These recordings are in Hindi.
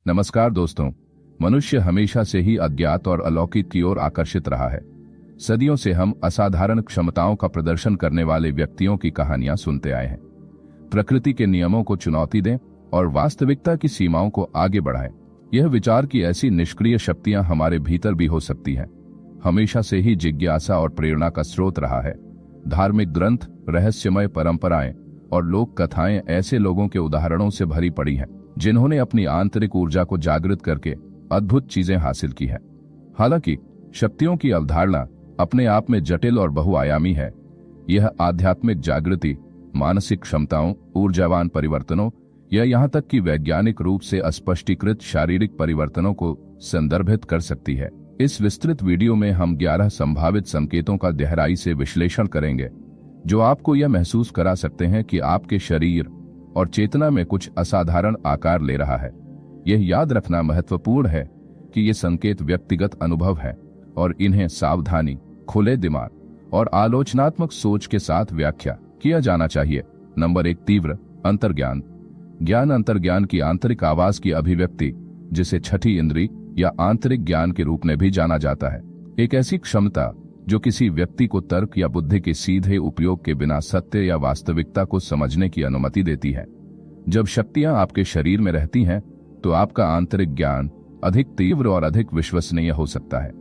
नमस्कार दोस्तों। मनुष्य हमेशा से ही अज्ञात और अलौकिक की ओर आकर्षित रहा है। सदियों से हम असाधारण क्षमताओं का प्रदर्शन करने वाले व्यक्तियों की कहानियां सुनते आए हैं। प्रकृति के नियमों को चुनौती दें और वास्तविकता की सीमाओं को आगे बढ़ाएं। यह विचार की ऐसी निष्क्रिय शक्तियां हमारे भीतर भी हो सकती हैं, हमेशा से ही जिज्ञासा और प्रेरणा का स्रोत रहा है। धार्मिक ग्रंथ, रहस्यमय परंपराएं और लोक कथाएं ऐसे लोगों के उदाहरणों से भरी पड़ी हैं जिन्होंने अपनी आंतरिक ऊर्जा को जागृत करके अद्भुत चीजें हासिल की है। हालांकि शक्तियों की अवधारणा अपने आप में जटिल और बहुआयामी है। यह आध्यात्मिक जागृति, मानसिक क्षमताओं, ऊर्जावान परिवर्तनों या यहाँ तक कि वैज्ञानिक रूप से अस्पष्टीकृत शारीरिक परिवर्तनों को संदर्भित कर सकती है। इस विस्तृत वीडियो में हम 11 संभावित संकेतों का गहराई से विश्लेषण करेंगे जो आपको यह महसूस करा सकते हैं कि आपके शरीर और चेतना में कुछ असाधारण आकार ले रहा है। यह याद रखना महत्वपूर्ण है कि ये संकेत व्यक्तिगत अनुभव है और इन्हें सावधानी, खुले दिमाग और आलोचनात्मक सोच के साथ व्याख्या किया जाना चाहिए। नंबर 1, तीव्र अंतर्ज्ञान। ज्ञान अंतर्ज्ञान की आंतरिक आवाज की अभिव्यक्ति, जिसे छठी इंद्री या आंतरिक ज्ञान के रूप में भी जाना जाता है, एक ऐसी क्षमता जो किसी व्यक्ति को तर्क या बुद्धि के सीधे उपयोग के बिना सत्य या वास्तविकता को समझने की अनुमति देती है। जब शक्तियां आपके शरीर में रहती हैं तो आपका आंतरिक ज्ञान अधिक तीव्र और अधिक विश्वसनीय हो सकता है।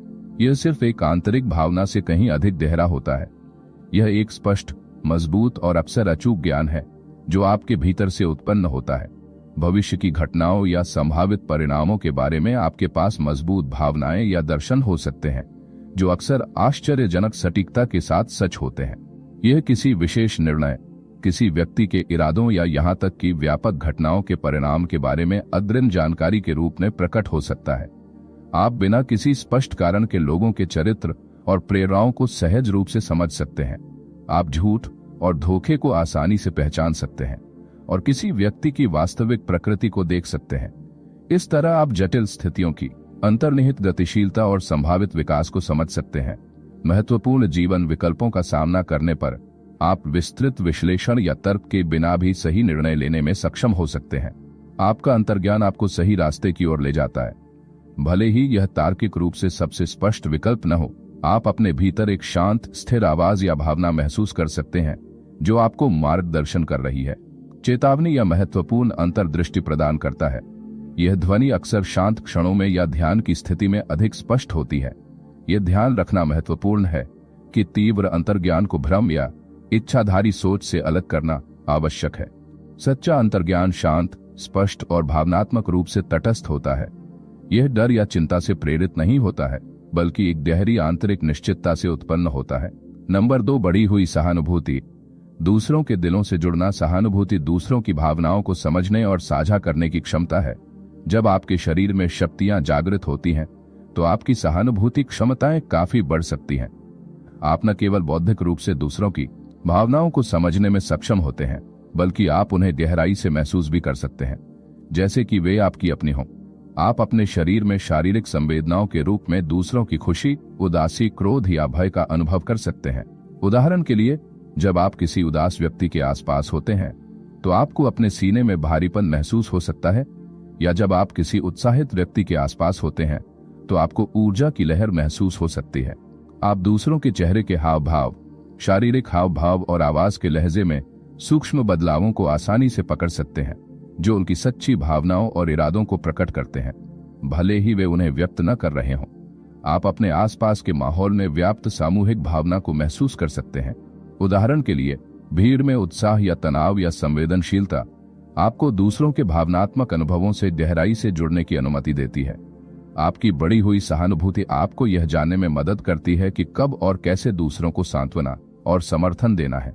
यह सिर्फ एक आंतरिक भावना से कहीं अधिक गहरा होता है। यह एक स्पष्ट, मजबूत और अक्सर अचूक ज्ञान है जो आपके भीतर से उत्पन्न होता है। भविष्य की घटनाओं या संभावित परिणामों के बारे में आपके पास मजबूत भावनाएं या दर्शन हो सकते हैं जो अक्सर आश्चर्यजनक सटीकता के साथ सच होते हैं। यह किसी विशेष निर्णय, किसी व्यक्ति के इरादों या यहाँ तक कि व्यापक घटनाओं के परिणाम के बारे में अग्रिम जानकारी के रूप में प्रकट हो सकता है। आप बिना किसी स्पष्ट कारण के लोगों के चरित्र और प्रेरणाओं को सहज रूप से समझ सकते हैं। आप झूठ और धोखे को आसानी से पहचान सकते हैं और किसी व्यक्ति की वास्तविक प्रकृति को देख सकते हैं। इस तरह आप जटिल स्थितियों की अंतर्निहित गतिशीलता और संभावित विकास को समझ सकते हैं। महत्वपूर्ण जीवन विकल्पों का सामना करने पर आप विस्तृत विश्लेषण या तर्क के बिना भी सही निर्णय लेने में सक्षम हो सकते हैं। आपका अंतर्ज्ञान आपको सही रास्ते की ओर ले जाता है, भले ही यह तार्किक रूप से सबसे स्पष्ट विकल्प न हो। आप अपने भीतर एक शांत, स्थिर आवाज या भावना महसूस कर सकते हैं जो आपको मार्गदर्शन कर रही है, चेतावनी या महत्वपूर्ण अंतर्दृष्टि प्रदान करता है। यह ध्वनि अक्सर शांत क्षणों में या ध्यान की स्थिति में अधिक स्पष्ट होती है। यह ध्यान रखना महत्वपूर्ण है कि तीव्र अंतर्ज्ञान को भ्रम या इच्छाधारी सोच से अलग करना आवश्यक है। सच्चा अंतर्ज्ञान शांत, स्पष्ट और भावनात्मक रूप से तटस्थ होता है। यह डर या चिंता से प्रेरित नहीं होता है, बल्कि एक गहरी आंतरिक निश्चितता से उत्पन्न होता है। नंबर 2, बढ़ी हुई सहानुभूति। दूसरों के दिलों से जुड़ना। सहानुभूति दूसरों की भावनाओं को समझने और साझा करने की क्षमता है। जब आपके शरीर में शक्तियां जागृत होती हैं तो आपकी सहानुभूति क्षमताएं काफी बढ़ सकती हैं। आप न केवल बौद्धिक रूप से दूसरों की भावनाओं को समझने में सक्षम होते हैं, बल्कि आप उन्हें गहराई से महसूस भी कर सकते हैं, जैसे कि वे आपकी अपनी हों। आप अपने शरीर में शारीरिक संवेदनाओं के रूप में दूसरों की खुशी, उदासी, क्रोध या भय का अनुभव कर सकते हैं। उदाहरण के लिए, जब आप किसी उदास व्यक्ति के आसपास होते हैं तो आपको अपने सीने में भारीपन महसूस हो सकता है, या जब आप किसी उत्साहित व्यक्ति के आसपास होते हैं तो आपको ऊर्जा की लहर महसूस हो सकती है। आप दूसरों के चेहरे के हाव भाव, शारीरिक हाव भाव और आवाज के लहजे में सूक्ष्म बदलावों को आसानी से पकड़ सकते हैं जो उनकी सच्ची भावनाओं और इरादों को प्रकट करते हैं, भले ही वे उन्हें व्यक्त न कर रहे हों। आप अपने आसपास के माहौल में व्याप्त सामूहिक भावना को महसूस कर सकते हैं। उदाहरण के लिए, भीड़ में उत्साह या तनाव या संवेदनशीलता आपको दूसरों के भावनात्मक अनुभवों से गहराई से जुड़ने की अनुमति देती है। आपकी बढ़ी हुई सहानुभूति आपको यह जानने में मदद करती है कि कब और कैसे दूसरों को सांत्वना और समर्थन देना है।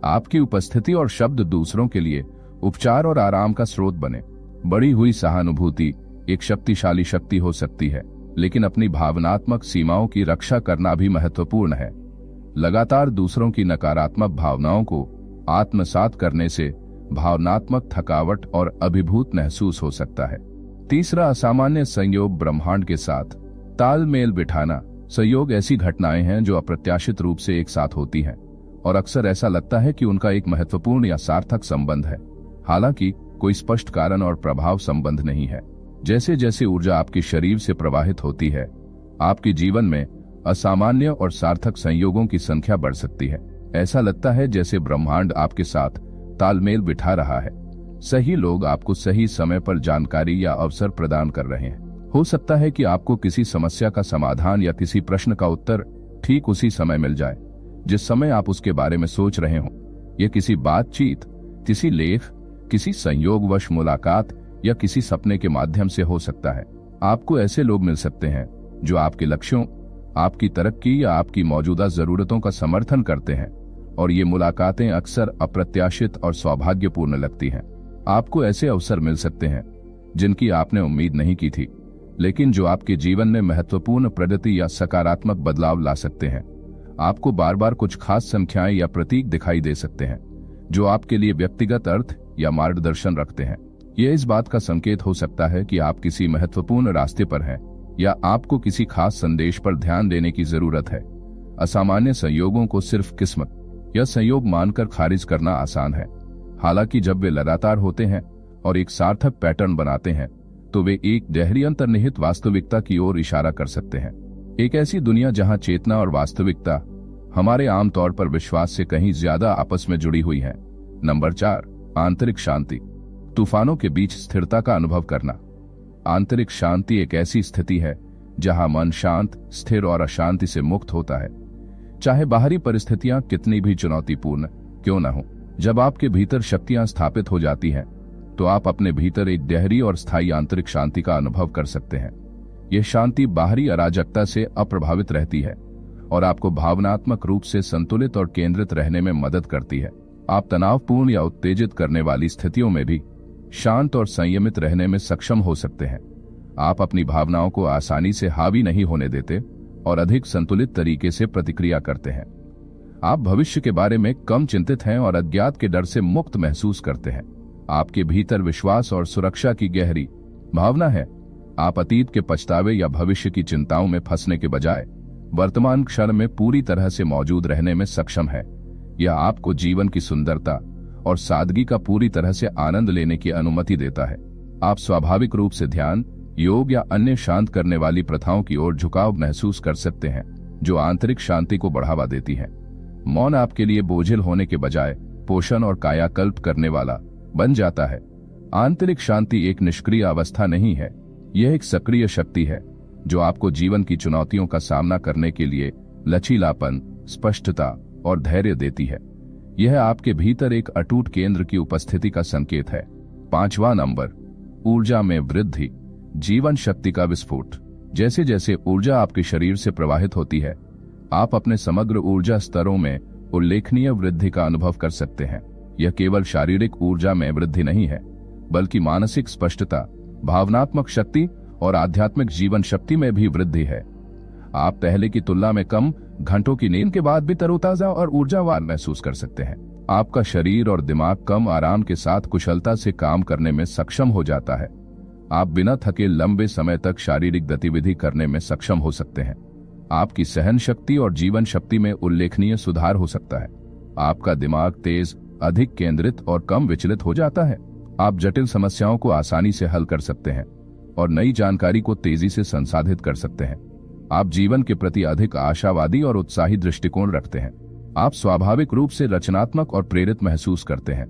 आपकी उपस्थिति और शब्द दूसरों के लिए उपचार और आराम का स्रोत बने। बढ़ी हुई सहानुभूति एक शक्तिशाली शक्ति हो सकती है, लेकिन अपनी भावनात्मक सीमाओं की रक्षा करना भी महत्वपूर्ण है। लगातार दूसरों की नकारात्मक भावनाओं को आत्मसात करने से भावनात्मक थकावट और अभिभूत महसूस हो सकता है। तीसरा, असामान्य संयोग। ब्रह्मांड के साथ तालमेल बिठाना। संयोग ऐसी घटनाएं हैं जो अप्रत्याशित रूप से एक साथ होती हैं और अक्सर ऐसा लगता है कि उनका एक महत्वपूर्ण या सार्थक संबंध है। हालांकि कोई स्पष्ट कारण और प्रभाव संबंध नहीं है। जैसे जैसे ऊर्जा आपके शरीर से प्रवाहित होती है, आपके जीवन में असामान्य और सार्थक संयोगों की संख्या बढ़ सकती है। ऐसा लगता है जैसे ब्रह्मांड आपके साथ तालमेल बिठा रहा है। सही लोग आपको सही समय पर जानकारी या अवसर प्रदान कर रहे हैं। हो सकता है कि आपको किसी समस्या का समाधान या किसी प्रश्न का उत्तर ठीक उसी समय मिल जाए जिस समय आप उसके बारे में सोच रहे हो। यह किसी बातचीत, किसी लेख, किसी संयोगवश मुलाकात या किसी सपने के माध्यम से हो सकता है। आपको ऐसे लोग मिल सकते हैं जो आपके लक्ष्यों, आपकी तरक्की या आपकी मौजूदा जरूरतों का समर्थन करते हैं, और ये मुलाकातें अक्सर अप्रत्याशित और सौभाग्यपूर्ण लगती हैं। आपको ऐसे अवसर मिल सकते हैं जिनकी आपने उम्मीद नहीं की थी, लेकिन जो आपके जीवन में महत्वपूर्ण प्रगति या सकारात्मक बदलाव ला सकते हैं। आपको बार बार कुछ खास संख्याएं या प्रतीक दिखाई दे सकते हैं जो आपके लिए व्यक्तिगत अर्थ या मार्गदर्शन रखते हैं। यह इस बात का संकेत हो सकता है कि आप किसी महत्वपूर्ण रास्ते पर हैं या आपको किसी खास संदेश पर ध्यान देने की जरूरत है। असामान्य संयोगों को सिर्फ किस्मत या संयोग मानकर खारिज करना आसान है, हालांकि जब वे लगातार होते हैं और एक सार्थक पैटर्न बनाते हैं तो वे एक गहरी अंतर्निहित वास्तविकता की ओर इशारा कर सकते हैं। एक ऐसी दुनिया जहां चेतना और वास्तविकता हमारे आमतौर पर विश्वास से कहीं ज्यादा आपस में जुड़ी हुई है। नंबर 4, आंतरिक शांति। तूफानों के बीच स्थिरता का अनुभव करना। आंतरिक शांति एक ऐसी स्थिति है जहां मन शांत, स्थिर और अशांति से मुक्त होता है, चाहे बाहरी परिस्थितियां कितनी भी चुनौतीपूर्ण क्यों न हो। जब आपके भीतर शक्तियां स्थापित हो जाती हैं तो आप अपने भीतर एक गहरी और स्थायी आंतरिक शांति का अनुभव कर सकते हैं। यह शांति बाहरी अराजकता से अप्रभावित रहती है और आपको भावनात्मक रूप से संतुलित और केंद्रित रहने में मदद करती है। आप तनावपूर्ण या उत्तेजित करने वाली स्थितियों में भी शांत और संयमित रहने में सक्षम हो सकते हैं। आप अपनी भावनाओं को आसानी से हावी नहीं होने देते और अधिक संतुलित तरीके से प्रतिक्रिया करते हैं। आप भविष्य के बारे में कम चिंतित हैं और अज्ञात के डर से मुक्त महसूस करते हैं। आपके भीतर विश्वास और सुरक्षा की गहरी भावना है। आप अतीत के पछतावे या भविष्य की चिंताओं में फंसने के बजाय वर्तमान क्षण में पूरी तरह से मौजूद रहने में सक्षम है। यह आपको जीवन की सुंदरता और सादगी का पूरी तरह से आनंद लेने की अनुमति देता है। आप स्वाभाविक रूप से ध्यान, योग या अन्य शांत करने वाली प्रथाओं की ओर झुकाव महसूस कर सकते हैं जो आंतरिक शांति को बढ़ावा देती हैं। मौन आपके लिए बोझिल होने के बजाय पोषण और कायाकल्प करने वाला बन जाता है। आंतरिक शांति एक निष्क्रिय अवस्था नहीं है, यह एक सक्रिय शक्ति है जो आपको जीवन की चुनौतियों का सामना करने के लिए लचीलापन, स्पष्टता और धैर्य देती है। यह आपके भीतर एक अटूट केंद्र की उपस्थिति का संकेत है। 5वां नंबर, ऊर्जा में वृद्धि, जीवन शक्ति का विस्फोट। जैसे जैसे ऊर्जा आपके शरीर से प्रवाहित होती है, आप अपने समग्र ऊर्जा स्तरों में उल्लेखनीय वृद्धि का अनुभव कर सकते हैं। यह केवल शारीरिक ऊर्जा में वृद्धि नहीं है, बल्कि मानसिक स्पष्टता, भावनात्मक शक्ति और आध्यात्मिक जीवन शक्ति में भी वृद्धि है। आप पहले की तुलना में कम घंटों की नींद के बाद भी तरोताजा और ऊर्जावान महसूस कर सकते हैं। आपका शरीर और दिमाग कम आराम के साथ कुशलता से काम करने में सक्षम हो जाता है। आप बिना थके लंबे समय तक शारीरिक गतिविधि करने में सक्षम हो सकते हैं। आपकी सहन शक्ति और जीवन शक्ति में उल्लेखनीय सुधार हो सकता है। आपका दिमाग तेज, अधिक केंद्रित और कम विचलित हो जाता है। आप जटिल समस्याओं को आसानी से हल कर सकते हैं और नई जानकारी को तेजी से संसाधित कर सकते हैं। आप जीवन के प्रति अधिक आशावादी और उत्साही दृष्टिकोण रखते हैं। आप स्वाभाविक रूप से रचनात्मक और प्रेरित महसूस करते हैं।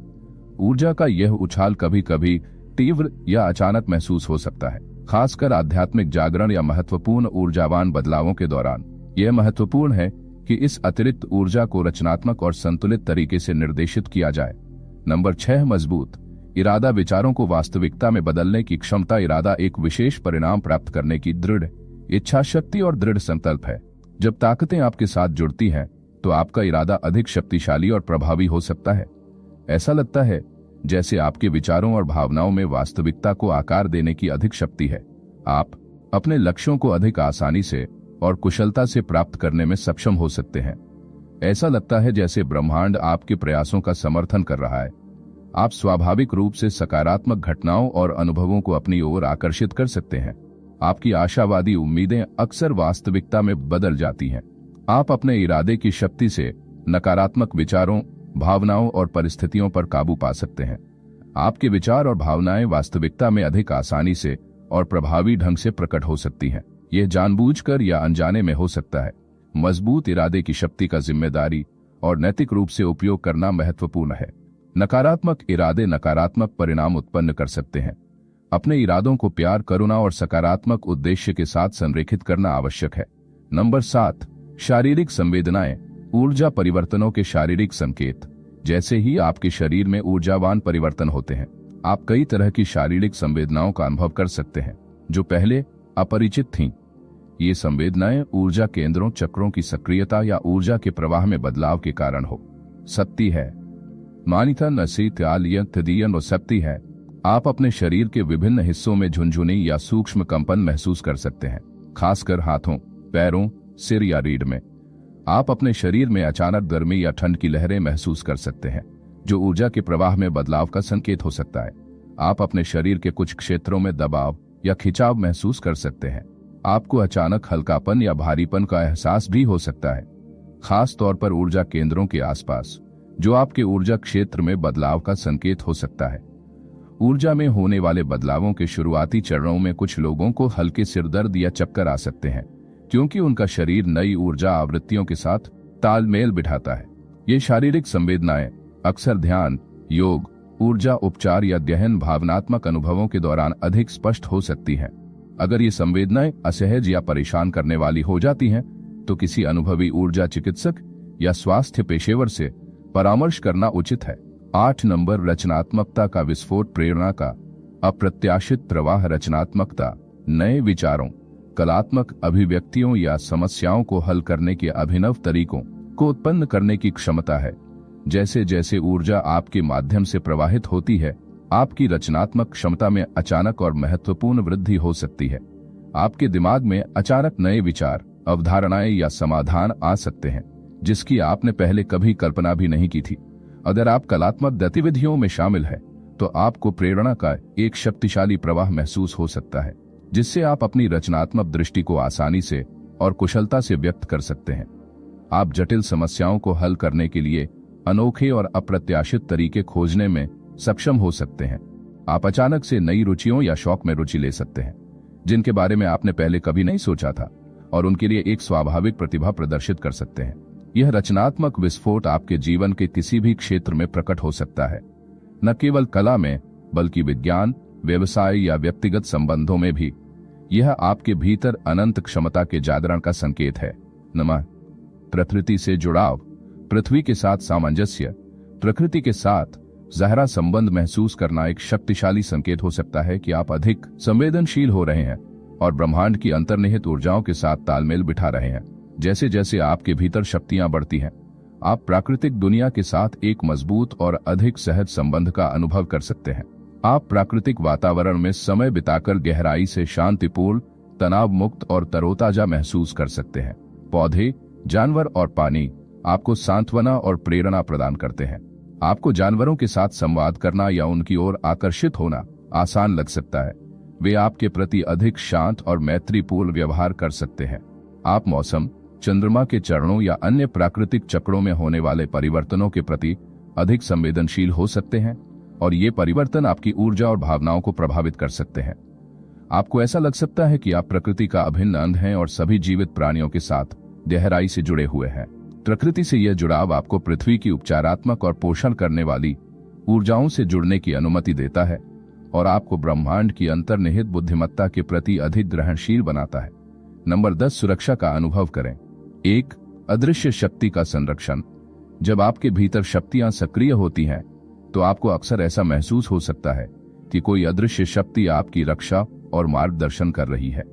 ऊर्जा का यह उछाल कभी कभी तीव्र या अचानक महसूस हो सकता है, खासकर आध्यात्मिक जागरण या महत्वपूर्ण ऊर्जावान बदलावों के दौरान। यह महत्वपूर्ण है कि इस अतिरिक्त ऊर्जा को रचनात्मक और संतुलित तरीके से निर्देशित किया जाए। नंबर 6, मजबूत इरादा, विचारों को वास्तविकता में बदलने की क्षमता। इरादा एक विशेष परिणाम प्राप्त करने की दृढ़ इच्छा शक्ति और दृढ़ संकल्प है। जब ताकतें आपके साथ जुड़ती हैं तो आपका इरादा अधिक शक्तिशाली और प्रभावी हो सकता है। ऐसा लगता है जैसे आपके विचारों और भावनाओं में वास्तविकता को आकार देने की अधिक शक्ति है। आप अपने लक्ष्यों को अधिक आसानी से और कुशलता से प्राप्त करने में सक्षम हो सकते हैं। ऐसा लगता है जैसे ब्रह्मांड आपके प्रयासों का समर्थन कर रहा है। आप स्वाभाविक रूप से सकारात्मक घटनाओं और अनुभवों को अपनी ओर आकर्षित कर सकते हैं। आपकी आशावादी उम्मीदें अक्सर वास्तविकता में बदल जाती हैं। आप अपने इरादे की शक्ति से नकारात्मक विचारों, भावनाओं और परिस्थितियों पर काबू पा सकते हैं। आपके विचार और भावनाएं वास्तविकता में अधिक आसानी से और प्रभावी ढंग से प्रकट हो सकती हैं। यह जानबूझकर या अनजाने में हो सकता है। मजबूत इरादे की शक्ति का जिम्मेदारी और नैतिक रूप से उपयोग करना महत्वपूर्ण है। नकारात्मक इरादे नकारात्मक परिणाम उत्पन्न कर सकते हैं। अपने इरादों को प्यार, करुणा और सकारात्मक उद्देश्य के साथ संरेखित करना आवश्यक है। नंबर 7, शारीरिक संवेदनाएं। ऊर्जा परिवर्तनों के शारीरिक संकेत। जैसे ही आपके शरीर में ऊर्जावान परिवर्तन होते हैं, आप कई तरह की शारीरिक संवेदनाओं का अनुभव कर सकते हैं जो पहले अपरिचित थीं। ये संवेदनाएं ऊर्जा केंद्रों, चक्रों की सक्रियता या ऊर्जा के प्रवाह में बदलाव के कारण हो सकती है। मानिथन असित्यालियन सकती है। आप अपने शरीर के विभिन्न हिस्सों में झुनझुनी या सूक्ष्म कंपन महसूस कर सकते हैं, खासकर हाथों, पैरों, सिर या रीढ़ में। आप अपने शरीर में अचानक गर्मी या ठंड की लहरें महसूस कर सकते हैं, जो ऊर्जा के प्रवाह में बदलाव का संकेत हो सकता है। आप अपने शरीर के कुछ क्षेत्रों में दबाव या खिंचाव महसूस कर सकते हैं। आपको अचानक हल्कापन या भारीपन का एहसास भी हो सकता है, खास तौर पर ऊर्जा केंद्रों के आसपास, जो आपके ऊर्जा क्षेत्र में बदलाव का संकेत हो सकता है। ऊर्जा में होने वाले बदलावों के शुरुआती चरणों में कुछ लोगों को हल्के सिरदर्द या चक्कर आ सकते हैं, क्योंकि उनका शरीर नई ऊर्जा आवृत्तियों के साथ तालमेल बिठाता है। ये शारीरिक संवेदनाएं अक्सर ध्यान, योग, ऊर्जा उपचार या गहन भावनात्मक अनुभवों के दौरान अधिक स्पष्ट हो सकती हैं। अगर ये संवेदनाएं असहज या परेशान करने वाली हो जाती हैं, तो किसी अनुभवी ऊर्जा चिकित्सक या स्वास्थ्य पेशेवर से परामर्श करना उचित है। 8 नंबर, रचनात्मकता का विस्फोट। प्रेरणा का अप्रत्याशित प्रवाह रचनात्मकता नए विचारों, कलात्मक अभिव्यक्तियों या समस्याओं को हल करने के अभिनव तरीकों को उत्पन्न करने की क्षमता है। जैसे जैसे ऊर्जा आपके माध्यम से प्रवाहित होती है, आपकी रचनात्मक क्षमता में अचानक और महत्वपूर्ण वृद्धि हो सकती है। आपके दिमाग में अचानक नए विचार, अवधारणाएं या समाधान आ सकते हैं, जिसकी आपने पहले कभी कल्पना भी नहीं की थी। अगर आप कलात्मक गतिविधियों में शामिल हैं, तो आपको प्रेरणा का एक शक्तिशाली प्रवाह महसूस हो सकता है, जिससे आप अपनी रचनात्मक दृष्टि को आसानी से और कुशलता से व्यक्त कर सकते हैं। आप जटिल समस्याओं को हल करने के लिए अनोखे और अप्रत्याशित तरीके खोजने में सक्षम हो सकते हैं। आप अचानक से नई रुचियों या शौक में रुचि ले सकते हैं, जिनके बारे में आपने पहले कभी नहीं सोचा था, और उनके लिए एक स्वाभाविक प्रतिभा प्रदर्शित कर सकते हैं। यह रचनात्मक विस्फोट आपके जीवन के किसी भी क्षेत्र में प्रकट हो सकता है, न केवल कला में, बल्कि विज्ञान, व्यवसाय या व्यक्तिगत संबंधों में भी। यह आपके भीतर अनंत क्षमता के जागरण का संकेत है। प्रकृति से जुड़ाव। पृथ्वी के साथ सामंजस्य। प्रकृति के साथ गहरा संबंध महसूस करना एक शक्तिशाली संकेत हो सकता है कि आप अधिक संवेदनशील हो रहे हैं और ब्रह्मांड की अंतर्निहित ऊर्जाओं के साथ तालमेल बिठा रहे हैं। जैसे जैसे आपके भीतर शक्तियां बढ़ती हैं, आप प्राकृतिक दुनिया के साथ एक मजबूत और अधिक सहज संबंध का अनुभव कर सकते हैं। आप प्राकृतिक वातावरण में समय बिताकर गहराई से शांतिपूर्ण, तनाव मुक्त और तरोताजा महसूस कर सकते हैं। पौधे, जानवर और पानी आपको सांत्वना और प्रेरणा प्रदान करते हैं। आपको जानवरों के साथ संवाद करना या उनकी ओर आकर्षित होना आसान लग सकता है। वे आपके प्रति अधिक शांत और मैत्रीपूर्ण व्यवहार कर सकते हैं। आप मौसम, चंद्रमा के चरणों या अन्य प्राकृतिक चक्रों में होने वाले परिवर्तनों के प्रति अधिक संवेदनशील हो सकते हैं, और ये परिवर्तन आपकी ऊर्जा और भावनाओं को प्रभावित कर सकते हैं। आपको ऐसा लग सकता है कि आप प्रकृति का अभिन्न अंग हैं और सभी जीवित प्राणियों के साथ गहराई से जुड़े हुए हैं। प्रकृति से यह जुड़ाव आपको पृथ्वी की उपचारात्मक और पोषण करने वाली ऊर्जाओं से जुड़ने की अनुमति देता है, और आपको ब्रह्मांड की अंतर्निहित बुद्धिमत्ता के प्रति अधिक ग्रहणशील बनाता है। नंबर 10, सुरक्षा का अनुभव करें। एक, अदृश्य शक्ति का संरक्षण। जब आपके भीतर शक्तियां सक्रिय होती हैं, तो आपको अक्सर ऐसा महसूस हो सकता है कि कोई अदृश्य शक्ति आपकी रक्षा और मार्गदर्शन कर रही है।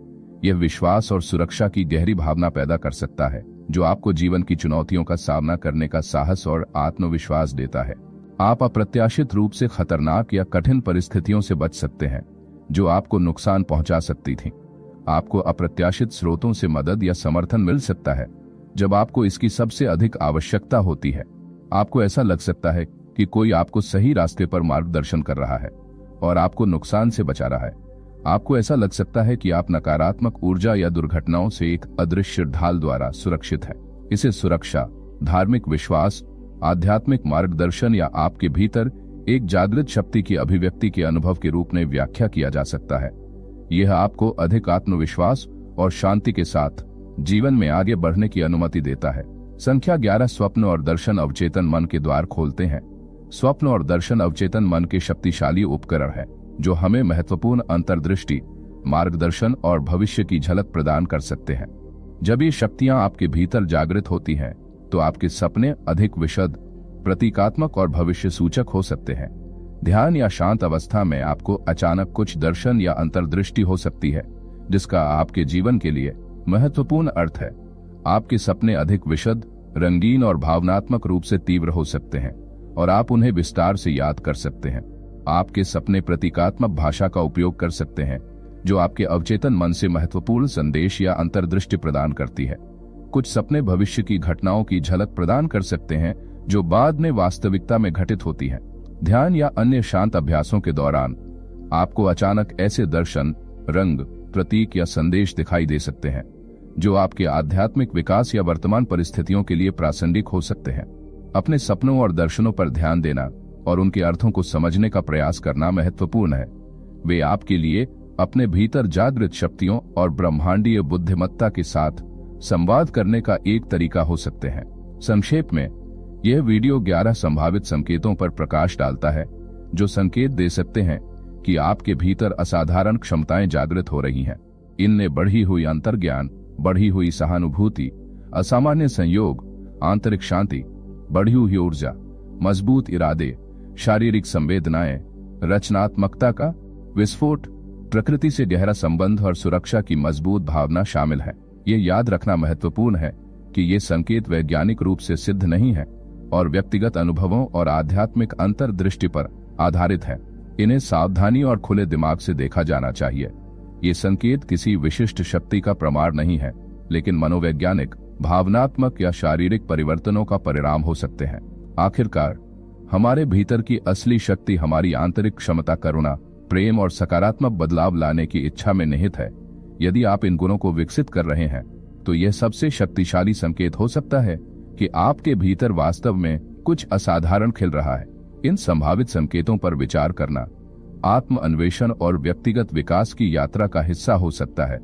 यह विश्वास और सुरक्षा की गहरी भावना पैदा कर सकता है, जो आपको जीवन की चुनौतियों का सामना करने का साहस और आत्मविश्वास देता है। आप अप्रत्याशित रूप से खतरनाक या कठिन परिस्थितियों से बच सकते हैं, जो आपको नुकसान पहुंचा सकती थीं। आपको अप्रत्याशित स्रोतों से मदद या समर्थन मिल सकता है जब आपको इसकी सबसे अधिक आवश्यकता होती है। आपको ऐसा लग सकता है कि कोई आपको सही रास्ते पर मार्गदर्शन कर रहा है और आपको नुकसान से बचा रहा है। आपको ऐसा लग सकता है कि आप नकारात्मक ऊर्जा या दुर्घटनाओं से एक अदृश्य ढाल द्वारा सुरक्षित है। इसे सुरक्षा, धार्मिक विश्वास, आध्यात्मिक मार्गदर्शन या आपके भीतर एक जागृत शक्ति की अभिव्यक्ति के अनुभव के रूप में व्याख्या किया जा सकता है। यह आपको अधिक आत्मविश्वास और शांति के साथ जीवन में आगे बढ़ने की अनुमति देता है। संख्या 11, स्वप्न और दर्शन अवचेतन मन के द्वार खोलते हैं। स्वप्न और दर्शन अवचेतन मन के शक्तिशाली उपकरण है जो हमें महत्वपूर्ण अंतर्दृष्टि, मार्गदर्शन और भविष्य की झलक प्रदान कर सकते हैं। जब ये शक्तियां आपके भीतर जागृत होती हैं, तो आपके सपने अधिक विशद, प्रतीकात्मक और भविष्य सूचक हो सकते हैं। ध्यान या शांत अवस्था में आपको अचानक कुछ दर्शन या अंतर्दृष्टि हो सकती है जिसका आपके जीवन के लिए महत्वपूर्ण अर्थ है। आपके सपने अधिक विशद, रंगीन और भावनात्मक रूप से तीव्र हो सकते हैं और आप उन्हें विस्तार से याद कर सकते हैं। आपके सपने प्रतीकात्मक भाषा का उपयोग कर सकते हैं जो आपके अवचेतन मन से महत्वपूर्ण संदेश या अंतर्दृष्टि प्रदान करती है। कुछ सपने भविष्य की घटनाओं की झलक प्रदान कर सकते हैं जो बाद में वास्तविकता में घटित होती है। ध्यान या अन्य शांत अभ्यासों के दौरान आपको अचानक ऐसे दर्शन, रंग, प्रतीक या संदेश दिखाई दे सकते हैं जो आपके आध्यात्मिक विकास या वर्तमान परिस्थितियों के लिए प्रासंगिक हो सकते हैं। अपने सपनों और दर्शनों पर ध्यान देना और उनके अर्थों को समझने का प्रयास करना महत्वपूर्ण है। वे आपके लिए अपने भीतर जागृत शक्तियों और ब्रह्मांडीय बुद्धिमत्ता के साथ संवाद करने का एक तरीका हो सकते हैं। संक्षेप में, यह वीडियो 11 संभावित संकेतों पर प्रकाश डालता है जो संकेत दे सकते हैं कि आपके भीतर असाधारण क्षमताएं जागृत हो रही हैं। इनमें बढ़ी हुई अंतर्ज्ञान, बढ़ी हुई सहानुभूति, असामान्य संयोग, आंतरिक शांति, बढ़ी हुई ऊर्जा, मजबूत इरादे, शारीरिक संवेदनाएं, रचनात्मकता का विस्फोट, प्रकृति से गहरा संबंध और सुरक्षा की मजबूत भावना शामिल है। ये याद रखना महत्वपूर्ण है कि ये संकेत वैज्ञानिक रूप से सिद्ध नहीं है और व्यक्तिगत अनुभवों और आध्यात्मिक अंतर्दृष्टि पर आधारित है। इन्हें सावधानी और खुले दिमाग से देखा जाना चाहिए। ये संकेत किसी विशिष्ट शक्ति का प्रमाण नहीं है, लेकिन मनोवैज्ञानिक, भावनात्मक या शारीरिक परिवर्तनों का परिणाम हो सकते हैं। आखिरकार, हमारे भीतर की असली शक्ति हमारी आंतरिक क्षमता, करुणा, प्रेम और सकारात्मक बदलाव लाने की इच्छा में निहित है। यदि आप इन गुणों को विकसित कर रहे हैं, तो यह सबसे शक्तिशाली संकेत हो सकता है कि आपके भीतर वास्तव में कुछ असाधारण खिल रहा है। इन संभावित संकेतों पर विचार करना आत्म अन्वेषण और व्यक्तिगत विकास की यात्रा का हिस्सा हो सकता है,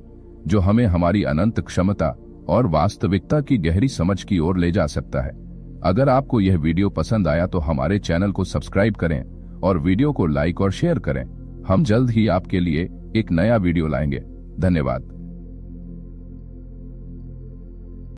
जो हमें हमारी अनंत क्षमता और वास्तविकता की गहरी समझ की ओर ले जा सकता है। अगर आपको यह वीडियो पसंद आया तो हमारे चैनल को सब्सक्राइब करें और वीडियो को लाइक और शेयर करें। हम जल्द ही आपके लिए एक नया वीडियो लाएंगे। धन्यवाद।